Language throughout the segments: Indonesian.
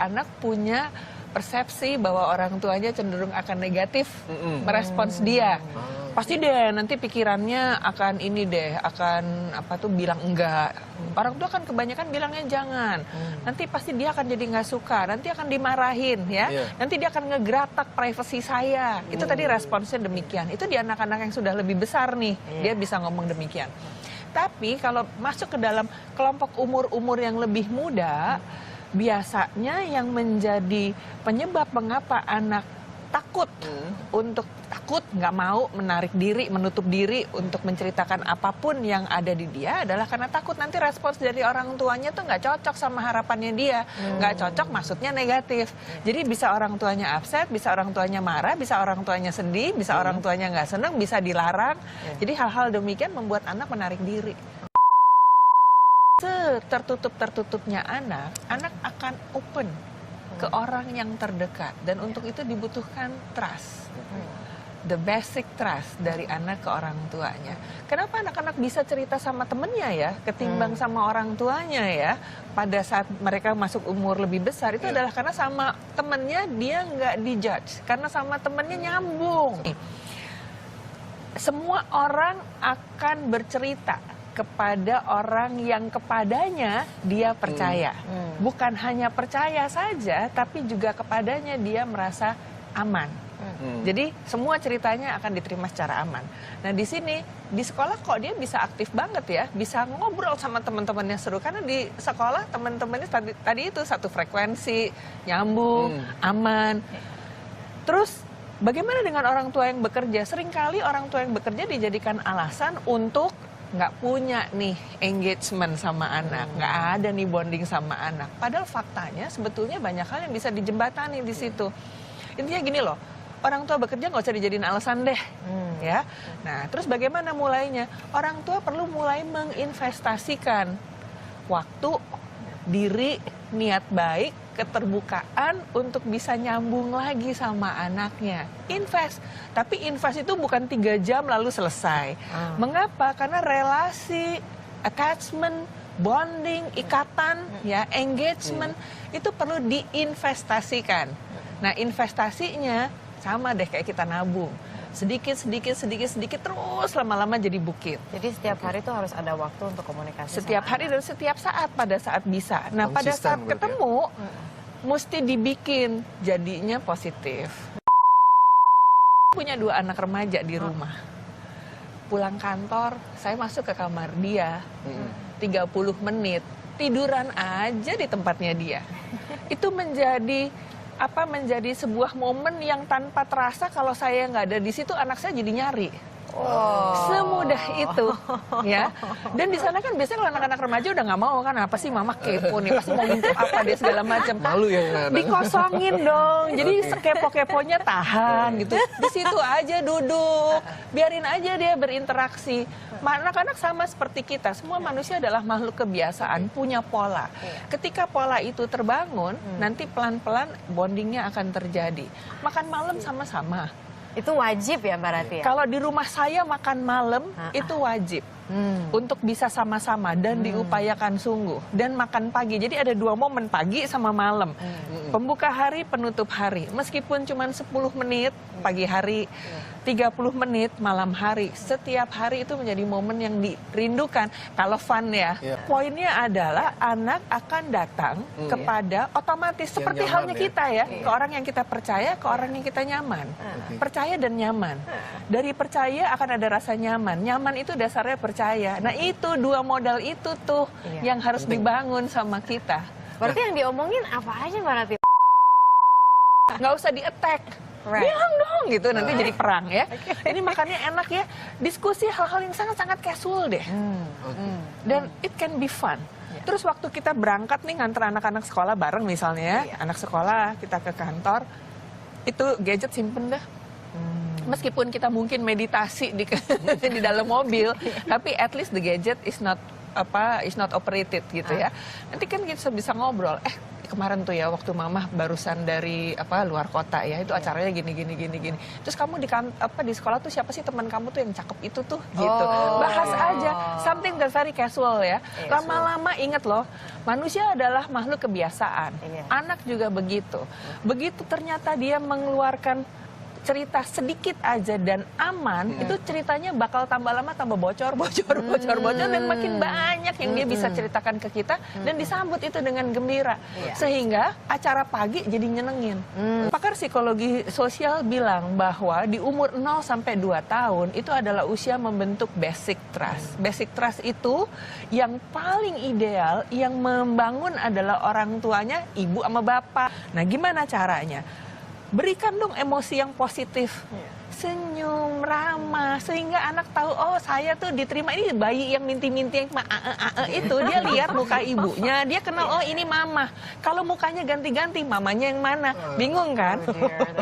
anak punya persepsi bahwa orang tuanya cenderung akan negatif merespons dia. Pasti deh nanti pikirannya akan ini deh, akan apa tuh bilang enggak. Orang tua kan kebanyakan bilangnya jangan. Nanti pasti dia akan jadi nggak suka, nanti akan dimarahin ya. Nanti dia akan ngegeratak privasi saya. Itu tadi responsnya demikian. Itu di anak-anak yang sudah lebih besar nih, dia bisa ngomong demikian. Tapi kalau masuk ke dalam kelompok umur-umur yang lebih muda, biasanya yang menjadi penyebab mengapa anak takut nggak mau menarik diri, menutup diri untuk menceritakan apapun yang ada di dia adalah karena takut nanti respons dari orang tuanya tuh nggak cocok sama harapannya dia. Nggak cocok maksudnya negatif. Jadi bisa orang tuanya upset, bisa orang tuanya marah, bisa orang tuanya sedih, bisa orang tuanya nggak senang, bisa dilarang. Jadi hal-hal demikian membuat anak menarik diri. Tertutup-tertutupnya anak akan open ke orang yang terdekat, dan untuk itu dibutuhkan trust, the basic trust dari anak ke orang tuanya. Kenapa anak-anak bisa cerita sama temennya ya ketimbang sama orang tuanya ya pada saat mereka masuk umur lebih besar? Itu adalah karena sama temennya dia nggak dijudge, karena sama temennya nyambung. Semua orang akan bercerita kepada orang yang kepadanya dia percaya. Bukan hanya percaya saja, tapi juga kepadanya dia merasa aman. Jadi semua ceritanya akan diterima secara aman. Nah di sini, di sekolah kok dia bisa aktif banget ya, bisa ngobrol sama teman-temannya seru. Karena di sekolah teman-temannya tadi itu satu frekuensi, nyambung, aman. Terus bagaimana dengan orang tua yang bekerja? Seringkali orang tua yang bekerja dijadikan alasan untuk nggak punya nih engagement sama anak, nggak ada nih bonding sama anak. Padahal faktanya sebetulnya banyak hal yang bisa dijembatani di situ. Intinya gini loh, orang tua bekerja nggak usah dijadiin alasan deh, ya. Nah, terus bagaimana mulainya? Orang tua perlu mulai menginvestasikan waktu, diri, niat baik, keterbukaan untuk bisa nyambung lagi sama anaknya. Invest. Tapi invest itu bukan 3 jam lalu selesai. Mengapa? Karena relasi, attachment, bonding, ikatan, ya, engagement itu perlu diinvestasikan. Nah, investasinya sama deh kayak kita nabung. Sedikit terus lama-lama jadi bukit. Jadi setiap hari itu harus ada waktu untuk komunikasi. Setiap hari dan setiap saat pada saat bisa. Nah, pada saat ketemu mesti dibikin jadinya positif. Punya 2 anak remaja di rumah. Pulang kantor, saya masuk ke kamar dia. 30 menit tiduran aja di tempatnya dia. Itu menjadi sebuah momen yang tanpa terasa kalau saya nggak ada di situ, anak saya jadi nyari. Semudah itu, ya. Dan di sana kan biasanya kalau anak-anak remaja udah nggak mau kan, apa sih mama kepo nih, pasti mau minta apa dia segala macam. Malu ya. Dikosongin dong. Jadi sekepo-keponya tahan gitu. Di situ aja duduk, biarin aja dia berinteraksi. Anak-anak sama seperti kita, semua manusia adalah makhluk kebiasaan, punya pola. Ketika pola itu terbangun, nanti pelan-pelan bondingnya akan terjadi. Makan malam sama-sama. Itu wajib ya Mbak Rati ya? Kalau di rumah saya makan malam itu wajib. Untuk bisa sama-sama dan diupayakan sungguh. Dan makan pagi, jadi ada 2 momen, pagi sama malam. Pembuka hari, penutup hari. Meskipun cuma 10 menit pagi hari, 30 menit malam hari. Setiap hari itu menjadi momen yang dirindukan. Kalau fun ya. Poinnya adalah anak akan datang kepada otomatis yang seperti halnya kita ya. Ke orang yang kita percaya, ke orang yang kita nyaman. Percaya dan nyaman. Dari percaya akan ada rasa nyaman. Nyaman itu dasarnya percaya. Nah itu 2 modal itu tuh yang harus dibangun sama kita. Berarti yang diomongin apa aja Mbak Rati? Nggak usah di-attack. Bilang dong gitu, nanti jadi perang ya. Ini makanya enak ya, diskusi hal-hal yang sangat-sangat casual deh. Dan it can be fun. Terus waktu kita berangkat nih nganter anak-anak sekolah bareng misalnya ya, anak sekolah kita ke kantor, itu gadget simpen dah. Meskipun kita mungkin meditasi di dalam mobil, tapi at least the gadget is not operated gitu ya. Nanti kan kita bisa ngobrol, kemarin tuh ya waktu mama barusan dari luar kota ya, itu acaranya gini. Terus kamu di sekolah tuh siapa sih teman kamu tuh yang cakep itu tuh gitu. Bahas aja something that's very casual ya. Lama-lama inget loh, manusia adalah makhluk kebiasaan. Anak juga begitu. Begitu ternyata dia mengeluarkan cerita sedikit aja dan aman, itu ceritanya bakal tambah lama tambah bocor dan makin banyak yang dia bisa ceritakan ke kita dan disambut itu dengan gembira. Sehingga acara pagi jadi nyenengin. Pakar psikologi sosial bilang bahwa di umur 0 sampai 2 tahun itu adalah usia membentuk basic trust. Basic trust itu yang paling ideal yang membangun adalah orang tuanya, ibu sama bapak. Nah, gimana caranya? Berikan dong emosi yang positif, senyum, ramah, sehingga anak tahu, oh saya tuh diterima. Ini bayi yang minti-minti yang itu, dia lihat muka ibunya, dia kenal, oh ini mama. Kalau mukanya ganti-ganti, mamanya yang mana? Bingung kan?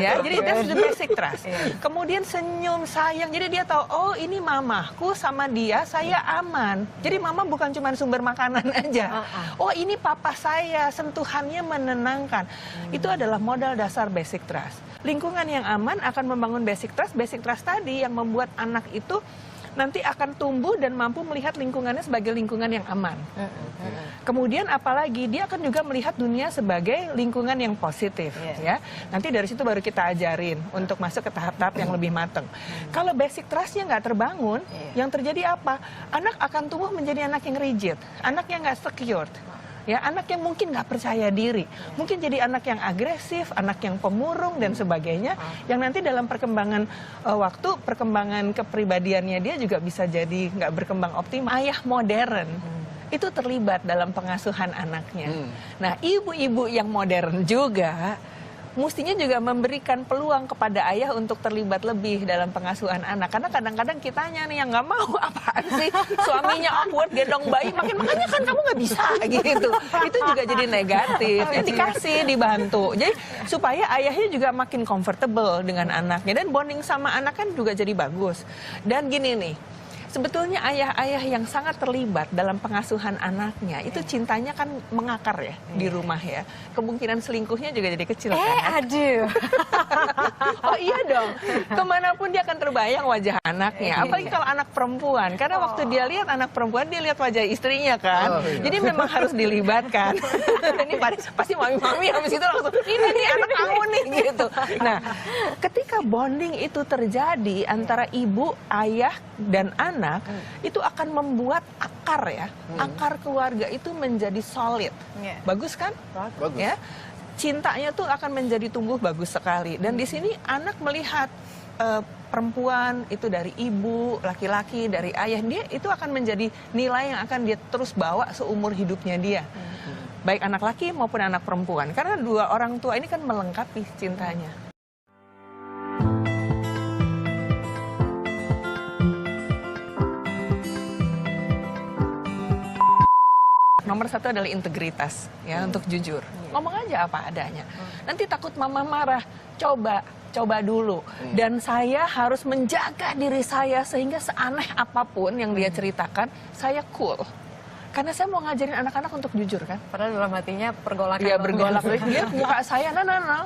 Ya, jadi that's the basic trust. Kemudian senyum, sayang, jadi dia tahu, oh ini mamaku sama dia, saya aman. Jadi mama bukan cuma sumber makanan aja. Oh ini papa saya, sentuhannya menenangkan. Itu adalah modal dasar basic trust. Lingkungan yang aman akan membangun basic trust. Basic trust tadi yang membuat anak itu nanti akan tumbuh dan mampu melihat lingkungannya sebagai lingkungan yang aman. Kemudian apalagi dia akan juga melihat dunia sebagai lingkungan yang positif. Ya, nanti dari situ baru kita ajarin untuk masuk ke tahap-tahap yang lebih matang. Kalau basic trustnya nggak terbangun, yang terjadi apa? Anak akan tumbuh menjadi anak yang rigid, anak yang nggak secure. Ya, anak yang mungkin nggak percaya diri, mungkin jadi anak yang agresif, anak yang pemurung dan sebagainya, yang nanti dalam perkembangan waktu, perkembangan kepribadiannya dia juga bisa jadi nggak berkembang optimal. Ayah modern itu terlibat dalam pengasuhan anaknya. Nah, ibu-ibu yang modern juga mestinya juga memberikan peluang kepada ayah untuk terlibat lebih dalam pengasuhan anak. Karena kadang-kadang kitanya nih yang nggak mau, apaan sih suaminya awkward gendong bayi, makanya kan kamu nggak bisa gitu. Itu juga jadi negatif. Ya dikasih, dibantu. Jadi supaya ayahnya juga makin comfortable dengan anaknya dan bonding sama anak kan juga jadi bagus. Dan gini nih, sebetulnya ayah-ayah yang sangat terlibat dalam pengasuhan anaknya, itu cintanya kan mengakar ya di rumah ya. Kemungkinan selingkuhnya juga jadi kecil kan. Aduh. Oh iya dong, kemanapun dia akan terbayang wajah anaknya. Apalagi kalau anak perempuan, karena waktu dia lihat anak perempuan, dia lihat wajah istrinya kan. Jadi memang harus dilibatkan. Ini pasti mami-mami habis itu langsung, ini nih anak kamu nih gitu. Nah, ketika bonding itu terjadi antara ibu, ayah, dan anak, itu akan membuat akar ya, akar keluarga itu menjadi solid. Bagus kan? Bagus. Ya, cintanya tuh akan menjadi tumbuh bagus sekali. Dan di sini anak melihat perempuan itu dari ibu, laki-laki dari ayah, dia itu akan menjadi nilai yang akan dia terus bawa seumur hidupnya dia. Baik anak laki maupun anak perempuan. Karena dua orang tua ini kan melengkapi cintanya. Nomor satu adalah integritas, ya, untuk jujur. Ngomong aja apa adanya. Nanti takut mama marah, coba dulu. Dan saya harus menjaga diri saya sehingga seaneh apapun yang dia ceritakan, saya cool. Karena saya mau ngajarin anak-anak untuk jujur kan. Padahal dalam hatinya pergolakan. Iya, bergolak. Dia muka saya, nah.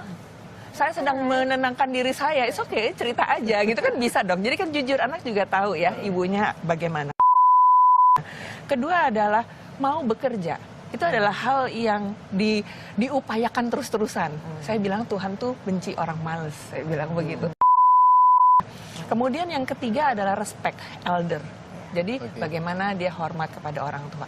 Saya sedang menenangkan diri saya, it's okay, cerita aja gitu kan, bisa dong. Jadi kan jujur, anak juga tahu ya ibunya bagaimana. Kedua adalah mau bekerja. Itu adalah hal yang diupayakan terus-terusan. Saya bilang Tuhan tuh benci orang males, saya bilang begitu. Kemudian yang ketiga adalah respect elder. Jadi bagaimana dia hormat kepada orang tua.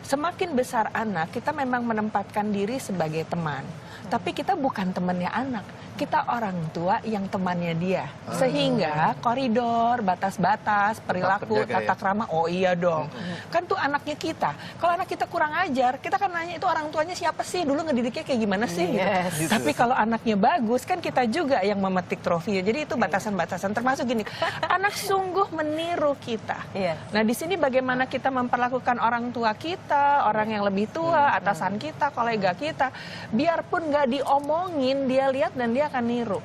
Semakin besar anak, kita memang menempatkan diri sebagai teman. Tapi kita bukan temannya anak, kita orang tua yang temannya dia. Sehingga koridor, batas-batas, perilaku, tata krama, oh iya dong. Kan tuh anaknya kita. Kalau anak kita kurang ajar, kita kan nanya itu orang tuanya siapa sih, dulu ngedidiknya kayak gimana sih? Gitu. Tapi kalau anaknya bagus, kan kita juga yang memetik trofinya. Jadi itu batasan-batasan, termasuk gini, anak sungguh meniru kita. Nah di sini bagaimana kita memperlakukan orang tua kita, orang yang lebih tua, atasan kita, kolega kita, biarpun nggak diomongin, dia lihat dan dia akan niru.